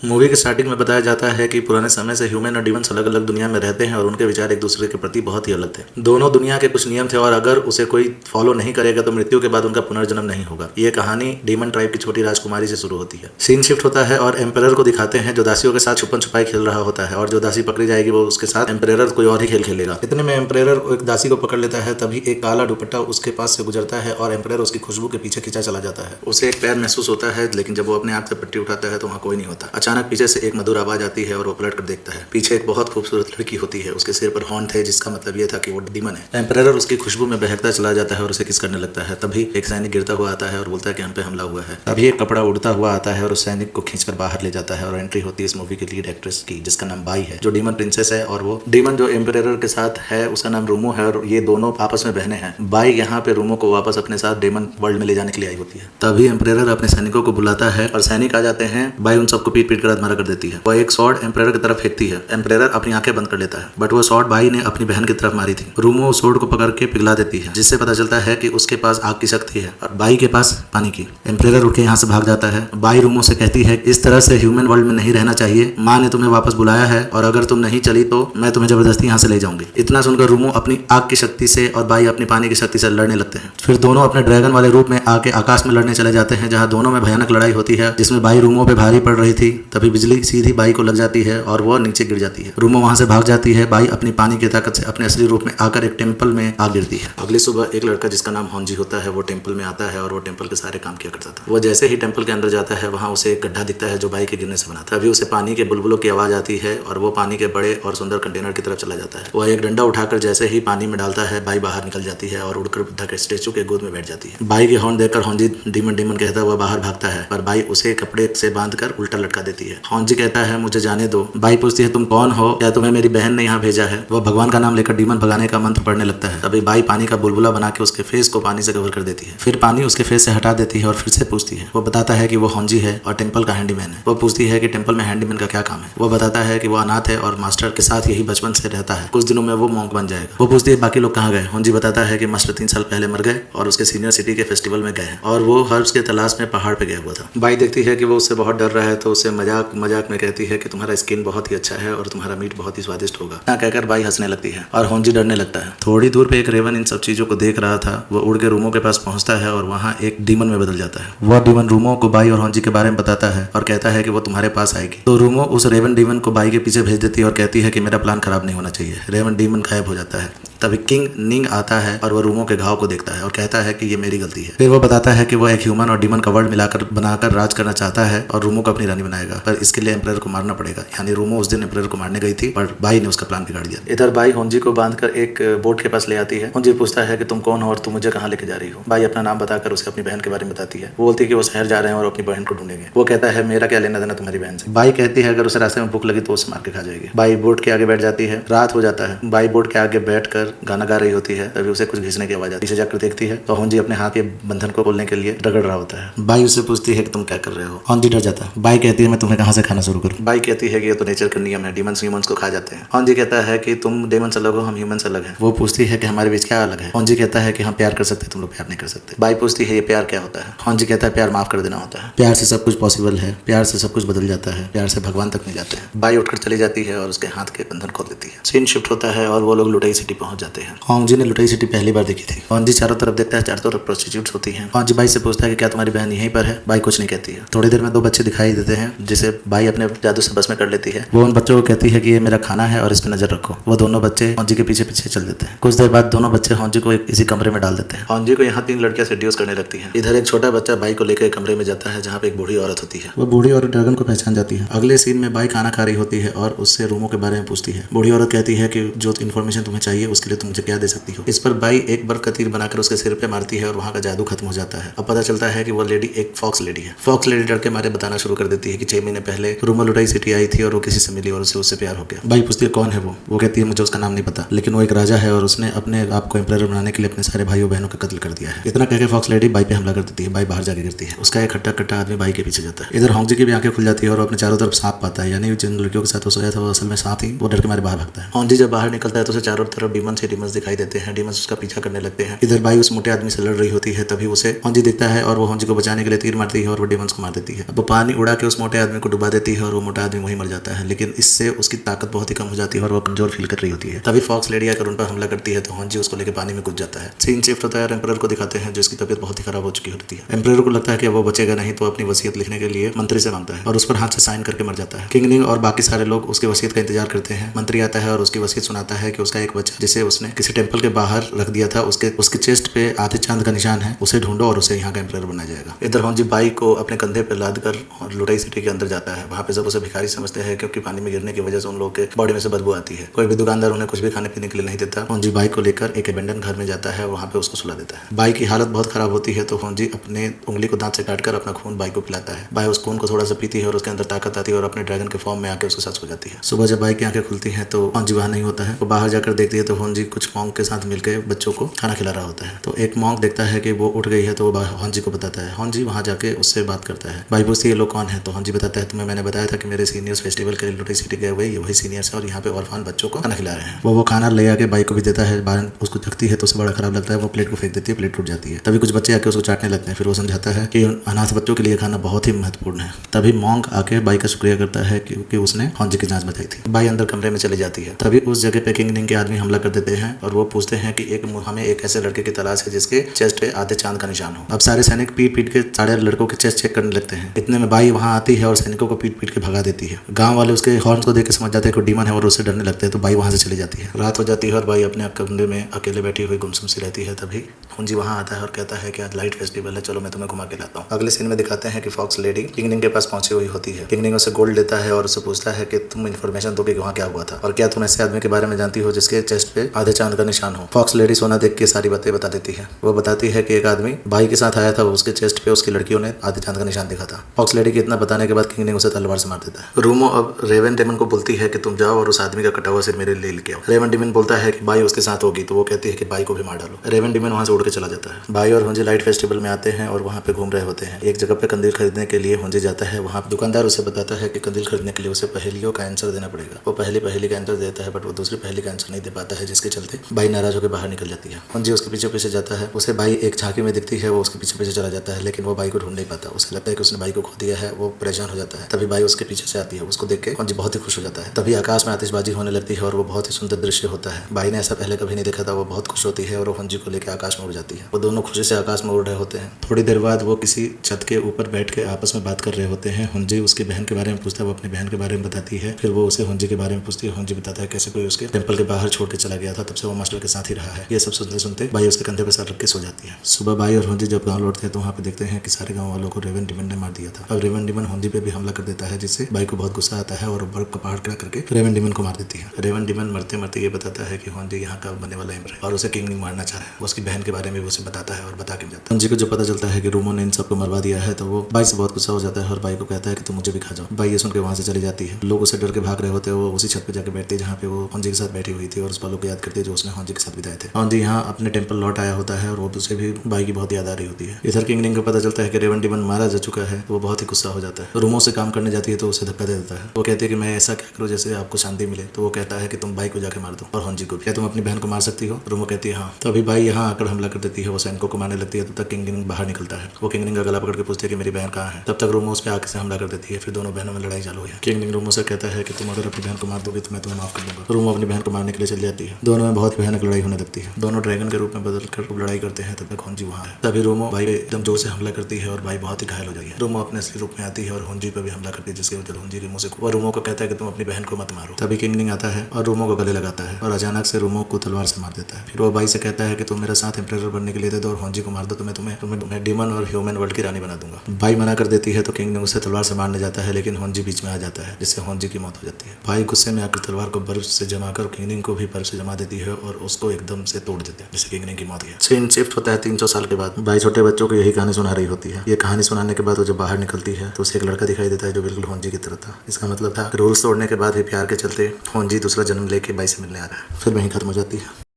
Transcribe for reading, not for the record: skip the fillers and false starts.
Movie के starting में बताया जाता है कि पुराने समय से ह्यूमन और डिमंस अलग अलग दुनिया में रहते हैं और उनके विचार एक दूसरे के प्रति बहुत ही अलग थे। दोनों दुनिया के कुछ नियम थे और अगर उसे कोई फॉलो नहीं करेगा तो मृत्यु के बाद उनका पुनर्जन्म नहीं होगा। ये कहानी डीमन ट्राइब की छोटी राजकुमारी से शुरू होती है। सीन शिफ्ट होता है और एम्परर को दिखाते हैं जो दासियों के साथ छुपन छुपाई खेल रहा होता है और जो दासी पकड़ी जाएगी वो उसके साथ एम्परर कोई और ही खेल खेलेगा। इतने में एम्परर एक दासी को पकड़ लेता है, तभी एक काला दुपट्टा उसके पास से गुजरता है और एम्परर उसकी खुशबू के पीछे खींचा चला जाता है। उसे एक पैर महसूस होता है, लेकिन जब वो अपने आप से पट्टी उठाता है तो वहाँ कोई नहीं होता। अचानक पीछे से एक मधुर आवाज आती है और वो पलट कर देखता है। पीछे एक बहुत खूबसूरत लड़की होती है, उसके सिर पर हॉर्न थे जिसका मतलब ये था कि वो डीमन है। एम्परर उसकी खुशबू में बहकता चला जाता है और उसे किस करने लगता है। तभी एक सैनिक गिरता हुआ आता है और बोलता है कि हम पे हमला हुआ है। तभी एक कपड़ा उड़ता हुआ आता है और उस सैनिक को खींचकर बाहर ले जाता है और एंट्री होती है इस मूवी की लीड एक्ट्रेस की, जिसका नाम बाई है, जो डीमन प्रिंसेस है। और वो डीमन जो एम्परर के साथ है उसका नाम रूमो है और ये दोनों आपस में बहनें हैं। बाई यहाँ पे रूमो को वापस अपने साथ डीमन वर्ल्ड में ले जाने के लिए आई होती है। तभी एम्परर अपने सैनिकों को बुलाता है और सैनिक आ जाते हैं। बाई उन सबको पीट पीट कर आत्मारा कर देती है। वो एक स्वॉर्ड एम्परर की तरफ फेंकती है। एम्परर अपनी आंखें बंद कर लेता है, बट वो स्वॉर्ड बाई ने अपनी बहन की तरफ मारी थी। रूमो उस स्वॉर्ड को पकड़ के पिघला देती है, जिससे पता चलता है कि उसके पास आग की शक्ति है और बाई के पास पानी की। एम्परर उठ के यहाँ से भाग जाता है। बाई रूमो से कहती है इस तरह से ह्यूमन वर्ल्ड में नहीं रहना चाहिए, माँ ने तुम्हें वापस बुलाया है और अगर तुम नहीं चली तो मैं तुम्हें जबरदस्ती यहाँ से ले जाऊंगी। इतना सुनकर रूमो अपनी आग की शक्ति से और बाई अपनी पानी की शक्ति से लड़ने लगते हैं। फिर दोनों अपने ड्रैगन वाले रूप में आके आकाश में लड़ने चले जाते हैं, जहाँ दोनों में भयानक लड़ाई होती है, जिसमें बाई रूमो पे भारी पड़ रही थी। तभी बिजली सीधी बाई को लग जाती है और वो नीचे गिर जाती है। रूमो वहां से भाग जाती है। बाई अपनी पानी की ताकत से अपने असली रूप में आकर एक टेम्पल में आ गिरती है। अगली सुबह एक लड़का जिसका नाम हॉन्जी होता है वो टेम्पल में आता है और वो टेम्पल के सारे काम किया करता था। वो जैसे ही टेम्पल के अंदर जाता है वहां उसे एक गड्ढा दिखता है जो बाई के गिरने से बना था। अभी उसे पानी के बुलबुलों की आवाज आती है और वो पानी के बड़े और सुंदर कंटेनर की तरफ चला जाता है। वह एक डंडा उठाकर जैसे ही पानी में डालता है बाई बाहर निकल जाती है और उड़कर बुद्धा के स्टेचू के गोद में बैठ जाती है। बाई के हॉर्न देखकर हॉन्जी डीमन डीमन कहता हुआ बाहर भागता है, पर बाई उसे कपड़े से बांधकर उल्टा लटका देती है। हॉन्जी कहता है मुझे जाने दो। बाई पूछती है तुम कौन हो, क्या तुम्हें मेरी बहन ने यहाँ भेजा है। वह भगवान का नाम लेकर डीमन भगाने का मंत्र पढ़ने लगता है। तभी बाई पानी का बुलबुला बना के उसके फेस को पानी से कवर कर देती है। फिर पानी उसके फेस से हटा देती है और फिर से पूछती है। वो बताता है कि वो हॉन्जी है और टेम्पल का हैंडीमैन है। वो पूछती है कि टेम्पल में हैंडीमैन का क्या काम है। वो बताता है कि वो अनाथ है और मास्टर के साथ यही बचपन से रहता है, कुछ दिनों में वो मॉन्क बन जाएगा। वो पूछती है बाकी लोग कहाँ गए। हॉन्जी बताता है कि मास्टर 3 साल पहले मर गए और उसके सीनियर सिटी के फेस्टिवल में गए हैं और वो हर्ब्स के तलाश में पहाड़ पे गया हुआ था। बाई देखती है कि वो उससे बहुत डर रहा है तो उससे मजाक मजाक में कहती है कि तुम्हारा स्किन बहुत ही अच्छा है और तुम्हारा मीट बहुत ही स्वादिष्ट होगा। ना कहकर बाई हंसने लगती है और हॉन्जी डरने लगता है। थोड़ी दूर पे एक रेवन इन सब चीजों को देख रहा था। वो उड़ के रूमो के पास पहुंचता है और वहाँ एक डीमन में बदल जाता है। वह डीमन रूमो को बाई और हॉन्जी के बारे में बताता है और कहता है कि वो तुम्हारे पास आएगी। तो रूमो उस रेवन डीमन को बाई के पीछे भेज देती है और कहती है कि मेरा प्लान खराब नहीं होना चाहिए। रेवन डीमन गायब हो जाता है। तभी किंग निंग आता है और वो रूमो के घाव को देखता है और कहता है कि ये मेरी गलती है। फिर वो बताता है कि वो एक ह्यूमन और डीमन का वर्ल्ड मिलाकर बनाकर राज करना चाहता है और रूमो को अपनी रानी बनाएगा, पर इसके लिए एम्परर को मारना पड़ेगा। यानी रूमो उस दिन एम्परर को मारने गई थी पर बाई ने उसका प्लान बिगाड़ दिया। इधर बाई हॉन्जी को बांधकर एक बोट के पास ले आती है। हॉन्जी पूछता है कि तुम कौन हो और तुम मुझे कहाँ लेके जा रही हो। बाई अपना नाम बताकर उसे अपनी बहन के बारे में बताती है। वो बोलती है कि वो शहर जा रहे हैं और अपनी बहन को ढूंढेंगे। वो कहता है मेरा क्या लेना देना तुम्हारी बहन से। बाई कहती है अगर उसे रास्ते में भूख लगी तो उसे मार के खा जाएगी। बाई बोट के आगे बैठ जाती है। रात हो जाता है। बाई बोट के आगे बैठकर गाना गा रही होती है। तभी उसे कुछ घिसने की आवाज आती है। पीछे जाकर देखती है तो हॉन्जी अपने हाथ के बंधन को खोलने के लिए रगड़ रहा होता है। बाई उससे पूछती है कि तुम क्या कर रहे हो। हॉन्जी डर जाता है। बाई कहती है मैं तुम्हें कहाँ से खाना शुरू करूँ। बाई कहती है कि ये तो नेचर का नियम है, डीमंस ह्यूमंस को खा जाते हैं। हॉन्जी कहता है कि तुम डीमंस अलग हो, हम ह्यूमंस अलग हैं। वो पूछती है कि हमारे बीच क्या अलग है। हॉन्जी कहता है कि हम प्यार कर सकते हैं, तुम लोग प्यार नहीं कर सकते। बाई पूछती है ये प्यार क्या होता है। हॉन्जी कहता है प्यार माफ कर देना होता है। प्यार से सब कुछ पॉसिबल है, प्यार से सब कुछ बदल जाता है, प्यार से भगवान तक नहीं जाते हैं। बाई उठकर चली जाती है और उसके हाथ के बंधन खोल देती है। सीन शिफ्ट होता है और वो लोग लुटाई सिटी पहुंच जाते हैं। हॉन्जी ने लुटाई सिटी पहली बार देखी थी। हॉन्जी चारों तरफ देखता है, चारों तरफ प्रोस्टिट्यूट्स होती हैं। हॉन्जी बाई से पूछता है कि क्या तुम्हारी बहन यहीं पर है। बाई कुछ नहीं कहती है। थोड़ी देर में 2 बच्चे दिखाई देते हैं जिसे बाई अपने जादू से बस में कर लेती है। वो उन बच्चों को कहती है कि ये मेरा खाना है और इस पे नजर रखो। वो दोनों बच्चे हॉन्जी के पीछे पीछे चल देते हैं। कुछ देर बाद दोनों बच्चे हॉन्जी को इसी कमरे में डाल देते हैं। हॉन्जी को यहाँ 3 लड़कियां सेड्यूस करने लगती हैं। इधर एक छोटा बच्चा बाई को लेकर कमरे में जाता है जहाँ पे एक बूढ़ी औरत होती है। वो बूढ़ी औरत ड्रैगन को पहचान जाती है। अगले सीन में बाई खाना खा रही होती है और उससे रूमो के बारे में पूछती है। बूढ़ी औरत कहती है कि जो इन्फॉर्मेशन तुम्हें चाहिए उसके लिए तुम मुझे क्या दे सकती हो। इस पर बाई एक बर्फ का तीर बनाकर उसके सिर पे मारती है और वहाँ का जादू खत्म हो जाता है। अब पता चलता है कि वो लेडी एक फॉक्स लेडी है। फॉक्स लेडी डर के मारे बताना शुरू कर देती है कि 6 महीने पहले रूमो लुटाई सिटी आई थी और वो किसी से मिली और उससे प्यार हो गया। बाई पूछती है कौन है वो कहती है मुझे उसका नाम नहीं पता, लेकिन वो एक राजा है और उसने अपने आप को एम्परर बनाने के लिए अपने सारे भाइयों बहनों का कत्ल कर दिया है। इतना कहकर फॉक्स लेडी बाई पे हमला कर देती है। बाई बाहर जाके गिरती है। उसका एक खट्टा खट्टा आदमी बाई के पीछे जाता है। इधर हॉन्जी की भी आंखें खुल जाती है और अपने चारों तरफ सांप पाता है। यानी जिन लड़कियों के साथ वो सोया था वो असल में सांप ही। वो डर के मारे बाहर भागता है। हॉन्जी जब बाहर निकलता है तो उसे चारों तरफ डीमन 5-6 डीमंस दिखाई देते हैं। डीमंस उसका पीछा करने लगते हैं। इधर बाई उस मोटे आदमी से लड़ रही होती है, तभी उसे होंजी दिखता है और वो होंजी को बचाने के लिए तीर मारती है और वो डीमंस को मार देती है। वो पानी उड़ा के उस मोटे आदमी को डुबा देती है और वो मोटा आदमी वहीं मर जाता है, लेकिन इससे उसकी ताकत बहुत ही कम हो जाती है और वो कमजोर फील कर रही होती है। तभी फॉक्स लेडी आकर उन पर हमला करती है तो होंजी उसको लेकर पानी में कूद जाता है। सीन शिफ्ट होता है और एम्परर को दिखाते हैं जिसकी तबीयत बहुत ही खराब हो चुकी होती है। एम्परर को लगता है कि वो बचेगा नहीं, तो अपनी वसीयत लिखने के लिए मंत्री से मांगता है और उस पर हाथ से साइन करके मर जाता है। किंगनिंग और बाकी सारे लोग उसकी वसीयत का इंतजार करते हैं। मंत्री आता है और उसकी वसीयत सुनाता है कि उसका एक बच्चा जिसे उसने किसी टेंपल के बाहर रख दिया था, उसके चेस्ट पे आधे चांद का निशान है, उसे ढूंढो और उसे यहाँ का एम्परर बनाया जाएगा। इधर होंजी बाई को अपने कंधे पर लाद कर और लुटाई सिटी के अंदर जाता है। वहाँ पे सब उसे भिखारी समझते हैं क्योंकि पानी में गिरने की वजह से उन लोगों के बॉडी में से बदबू आती है। कोई भी दुकानदार उन्हें कुछ भी खाने पीने के लिए नहीं देता। होंजी बाई को लेकर एक एबेंडन घर में जाता है, वहाँ पे उसको सुला देता है। बाई की हालत बहुत खराब होती है तो होंजी अपने उंगली को दांत से काटकर अपना खून बाई को पिलाता है। बाई उस खून को थोड़ा सा पीती है और उसके अंदर ताकत आती है और अपने ड्रैगन के फॉर्म में आके उसके साथ सो जाती है। सुबह जब बाई की आंखें खुलती हैं तो होंजी वहाँ नहीं होता है। वो बाहर जाकर देखती है तो होंजी कुछ मॉन्क के साथ मिलकर बच्चों को खाना खिला रहा होता है। तो एक मॉन्क देखता है कि वो उठ गई है तो वो होंजी को बताता है। होंजी वहाँ जाके उससे बात करता है। बाई पूछती है ये लोग कौन है, तो होंजी बताता है तुम्हें मैंने बताया था कि मेरे सीनियर्स फेस्टिवल के लिए लुटाई सिटी गए हुए वही सीनियर्स है और यहाँ पे ऑर्फन बच्चों को खाना खिला रहे हैं। वो खाना ले आके बाई को भी देता है। बाई उसको जगती है तो उसे बड़ा खराब लगता है। वो प्लेट को फेंक देती है, प्लेट टूट जाती है। तभी कुछ बच्चे आके उसको चाटने लगते हैं। फिर वो समझाता है कि अनाथ बच्चों के लिए खाना बहुत ही महत्वपूर्ण है। तभी मॉन्क आके बाई का शुक्रिया करता है क्योंकि उसने होंजी की जांच बचाई थी। बाई अंदर कमरे में चली जाती है। तभी उस जगह पे किंगनिंग के आदमी हमला कर देते हैं और वो पूछते हैं कि हमें एक ऐसे लड़के की तलाश है जिसके चेस्ट पे आधे चांद का निशान हो। अब सारे सैनिक पीट पीट के सारे लड़कों के चेस्ट चेक करने लगते हैं। इतने में बाई वहाँ आती है और सैनिकों को पीट पीट के भगा देती है। गांव वाले उसके हॉर्न को देख के समझ जाते हैं कि डीमन है और उससे डरने लगते हैं, तो बाई वहाँ से चली जाती है। रात हो जाती है और बाई अपने कमरे में अकेले बैठी हुई गुमसुम सी रहती है। तभी होंजी वहाँ आता है और कहता है कि आज लाइट फेस्टिवल है, चलो मैं तुम्हें घुमा के लाता हूँ। अगले सीन में दिखाते हैं कि फॉक्स लेडी किंगनिंग के पास पहुंची हुई होती है। किंगनिंग उसे गोल्ड देता है और उससे पूछता है कि तुम इन्फॉर्मेशन दो कि वहाँ क्या हुआ था और क्या तुम ऐसे आदमी के बारे में जानती हो जिसके चेस्ट पे आधे चांद का निशान हो। फॉक्स लेडी सोना देख के सारी बातें बता देती है। वो बताती है कि एक आदमी बाई के साथ आया था, उसके चेस्ट पे उसकी लड़कियों ने आधे चांद का निशान देखा था। फॉक्स लेडी के इतना बताने के बाद किंगनिंग उसे तलवार से मार देता है। रूमो अब रेवन डेमन को बोलती है कि तुम जाओ और उस आदमी का कटा हुआ सिर मेरे लिए लेके आओ। रेवन डेमन बोलता है कि बाई उसके साथ होगी, तो वो कहती है कि बाई को भी मार डालो। रेवन डेमन वहां से उड़ के चला जाता है। बाई और होंजी लाइट फेस्टिवल में आते हैं और वहां पे घूम रहे होते हैं। एक जगह पे कंदील खरीदने के लिए होंजी जाता है। वहां दुकानदार उसे बताता है कि कंदील खरीदने के लिए उसे पहेलियों का आंसर देना पड़ेगा। वो पहली का आंसर देता है बट वो दूसरी पहेली का आंसर नहीं दे पाता है, जिसके चलते बाई नाराज होकर बाहर निकल जाती है। होंजी उसके पीछे पीछे जाता है। उसे बाई एक झांकी में दिखती है, वो उसके पीछे पीछे चला जाता है, लेकिन वो बाई को ढूंढ नहीं पाता। उसे लगता है कि उसने बाई को खो दिया है। वो परेशान हो जाता है। तभी बाई उसके पीछे से आती है। उसको देख के होंजी बहुत ही खुश हो जाता है। तभी आकाश में आतिशबाजी होने लगती है और वो बहुत ही सुंदर दृश्य होता है। बाई ने ऐसा पहले कभी नहीं देखा था। वो बहुत खुश होती है और वो होंजी को लेकर आकाश में उड़ जाती है। वो दोनों खुशी से आकाश में उड़ रहे होते हैं। थोड़ी देर बाद वो किसी छत के ऊपर बैठ के आपस में बात कर रहे होते हैं। होंजी उसकी बहन के बारे में पूछता है, वो अपनी बहन के बारे में बताती है। फिर वो उसे होंजी के बारे में पूछती है। होंजी बताता है कैसे कोई उसके टेंपल के बाहर छोड़ के चला गया था, तब से वो मास्टर के साथ ही रहा है। ये सब सुनते सुनते बाई उसके कंधे पर सर रख के सो जाती है। सुबह बाई और होंजी जब गाँव लौटते हैं तो वहाँ पे देखते हैं कि सारे गाँव वालों को रेवन डेमन ने मार दिया था। अब रेवन डेमन होंजी पे भी हमला कर देता है, जिससे बाई को बहुत गुस्सा आता है और बर्फ का पहाड़ खड़ा करके रेवन डेमन को मार देती है। रेवन डेमन मरते मरते ये बताता है कि होंजी यहाँ का बनने वाला एम्परर है और उसे किंगनिंग मारना चाह रहा है। उसकी बहन के बारे में उसे बताता है और बता के जाता है। होंजी को जब पता चलता है कि रूमो ने इन सबको मरवा दिया है तो वो बाई से बहुत गुस्सा हो जाता है और बाई को कहता है कि तुम मुझे भी खा जाओ। बाई ये सुन के वहाँ से चली जाती है। लोग उसे डर के भाग रहे होते हैं। वो उसी छत पे जाकर बैठती है जहाँ पे वो होंजी के साथ बैठी हुई थी और उस पलों को याद करती है जो उसने होंजी के साथ बिताए थे। होंजी यहाँ अपने टेंपल लौट आया होता है और वो उसे भी बाई की बहुत याद आ रही होती है। इधर किंगनिंग को पता चलता है कि रेवन डेमन मारा जा चुका है। वो बहुत ही गुस्सा हो जाता है। रूमो से काम करने जाती है तो उसे धक्का दे देता है। वो कहती है कि मैं ऐसा क्या करूँ जैसे आपको शांति मिले। तो वो कहता है कि तुम बाई को जाके मार दो और होंजी को। क्या तुम अपनी बहन को मार सकती हो? रूमो कहती है हाँ। तो अभी बाई यहाँ आकर हमला कर देती है। वो सैनिकों को मारने लगती है। तब तक किंगनिंग बाहर निकलता है। वो किंगनिंग का गला पकड़ के पूछती है कि मेरी बहन कहाँ है। तब तक रूमो उस पर आके से हमला कर देती है। फिर दोनों बहनों में लड़ाई चालू है। किंगनिंग रूमो से कहता है कि तुम अगर अपनी बहन को मार दोगे तो मैं तुम्हें माफ कर दूंगा। रूमो अपनी बहन को मारने के लिए चली जाती है। दोनों में बहुत भयानक लड़ाई होने लगती है। दोनों ड्रैगन के रूप में बदल कर लड़ाई करते हैं। तब तक होंजी वहाँ है। तभी रूमो बाई पे एकदम जोर से हमला करती है और बाई बहुत ही घायल हो जाती है। रूमो अपने असली रूप में आती है और होंजी पर भी हमला करती है, जिसके वजह होंजी के मुंह से वो रूमो को कहता है कि तुम अपनी बहन को मत मारो। तभी किंगनिंग आता है और रूमो को गले लगाता है और अचानक से रूमो को तलवार से मार देता है। फिर वो बाई से कहता है कि तुम मेरा साथ एम्परर बनने के लिए दे दो और होंजी को मार दो तो मैं तुम्हें डीमन और ह्यूमन वर्ल्ड की रानी बना दूंगा। बाई मना कर देती है तो किंगनिंग उसे तलवार से मारने जाता है, लेकिन होंजी बीच में आ जाता है, जिससे होंजी की मौत हो जाती है। बाई गुस्से में आकर तलवार को बर्फ से जमाकर किंगनिंग को भी बर्फ से जमा देती है और उसको एकदम से तोड़ देते हैं, जिससे किंगनिंग की मौत हो जाती है। सीन शिफ्ट होता है 300 साल के बाद। बाई छोटे बच्चों को यही कहानी सुना रही होती है। ये कहानी सुनाने के बाद वो जब बाहर निकलती है तो उसे एक लड़का दिखाई देता है जो बिल्कुल होंजी की तरह था। इसका मतलब था रूल्स तोड़ने के बाद भी प्यार के चलते होंजी दूसरा जन्म लेके बाई से मिलने आ रहा है। फिर वहीं खत्म हो जाती है।